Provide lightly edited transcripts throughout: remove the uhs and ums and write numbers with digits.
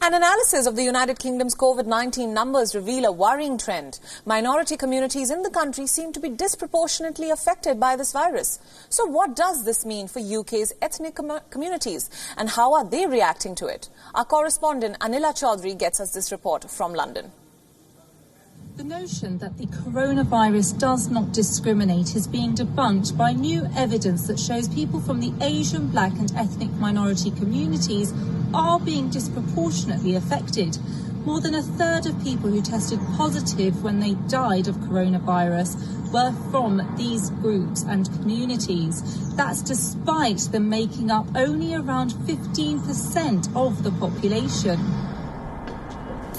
An analysis of the United Kingdom's COVID-19 numbers reveal a worrying trend. Minority communities in the country seem to be disproportionately affected by this virus. So what does this mean for UK's ethnic communities and how are they reacting to it? Our correspondent Anila Chaudhry gets us this report from London. The notion that the coronavirus does not discriminate is being debunked by new evidence that shows people from the Asian, Black and ethnic minority communities are being disproportionately affected. More than a third of people who tested positive when they died of coronavirus were from these groups and communities. That's despite them making up only around 15% of the population.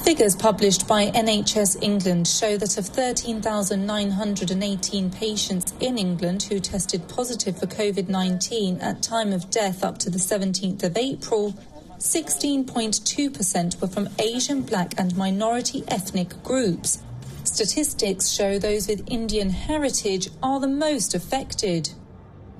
Figures published by NHS England show that of 13,918 patients in England who tested positive for COVID-19 at time of death up to the 17th of April, 16.2% were from Asian, Black and minority ethnic groups. Statistics show those with Indian heritage are the most affected.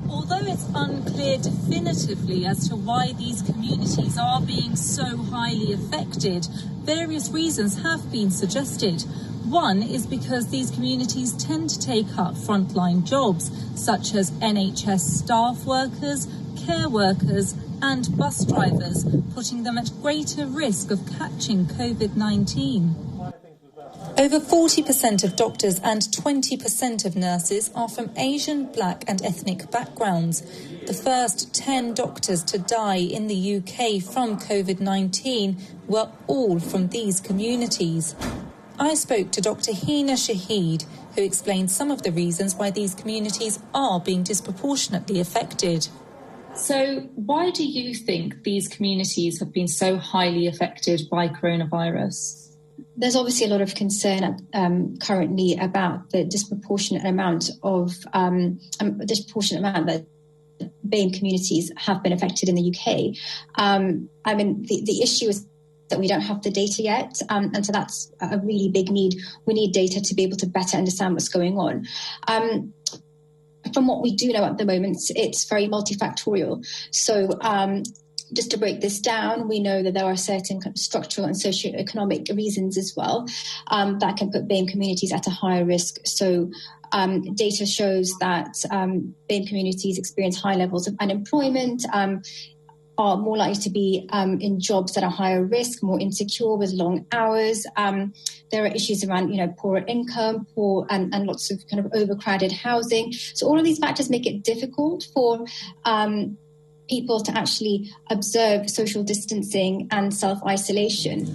Although it's unclear definitively as to why these communities are being so highly affected, various reasons have been suggested. One is because these communities tend to take up frontline jobs, such as NHS staff workers, care workers and bus drivers, putting them at greater risk of catching COVID-19. Over 40% of doctors and 20% of nurses are from Asian, Black and ethnic backgrounds. The first 10 doctors to die in the UK from COVID-19 were all from these communities. I spoke to Dr. Hina Shahid, who explained some of the reasons why these communities are being disproportionately affected. So why do you think these communities have been so highly affected by coronavirus? There's obviously a lot of concern currently about the disproportionate amount that BAME communities have been affected in the UK. The issue is that we don't have the data yet, and so that's a really big need. We need data to be able to better understand what's going on. From what we do know at the moment, it's very multifactorial. So just to break this down, we know that there are certain structural and socio-economic reasons as well that can put BAME communities at a higher risk. So data shows that BAME communities experience high levels of unemployment, are more likely to be in jobs that are higher risk, more insecure with long hours. There are issues around, poorer income, and lots of kind of overcrowded housing. So all of these factors make it difficult for people to actually observe social distancing and self-isolation.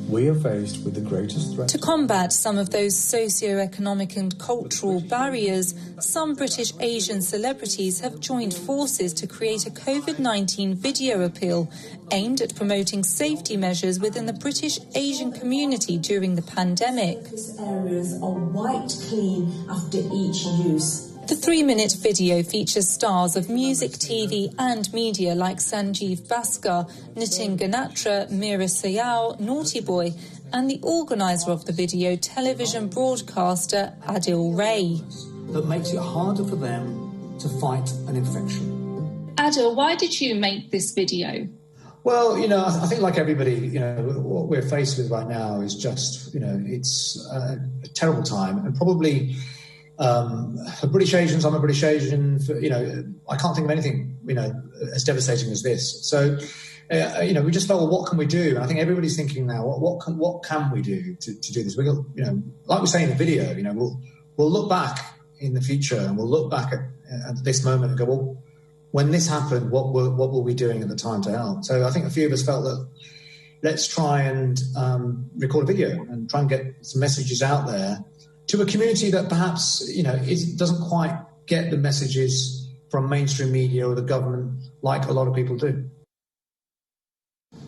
We are faced with the greatest threat. To combat some of those socio-economic and cultural barriers, some British Asian celebrities have joined forces to create a COVID-19 video appeal aimed at promoting safety measures within the British Asian community during the pandemic. Areas are wiped clean after each use. The 3-minute video features stars of music, TV and media like Sanjeev Bhaskar, Nitin Ganatra, Meera Syal, Naughty Boy and the organiser of the video, television broadcaster Adil Ray. That makes it harder for them to fight an infection. Adil, why did you make this video? Well, I think like everybody, what we're faced with right now is just, it's a terrible time and probably... for British Asians, I'm a British Asian. I can't think of anything, as devastating as this. So, we just felt, well, what can we do? And I think everybody's thinking now, what can we do to do this? Like we say in the video, we'll look back in the future and we'll look back at this moment and go, well, when this happened, what were we doing at the time to help? So I think a few of us felt that let's try and record a video and try and get some messages out there to a community that perhaps, doesn't quite get the messages from mainstream media or the government like a lot of people do.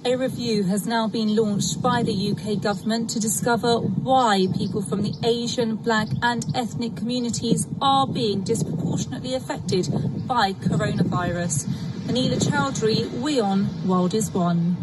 A review has now been launched by the UK government to discover why people from the Asian, Black and ethnic communities are being disproportionately affected by coronavirus. Anila Chaudhry, WION, World is One.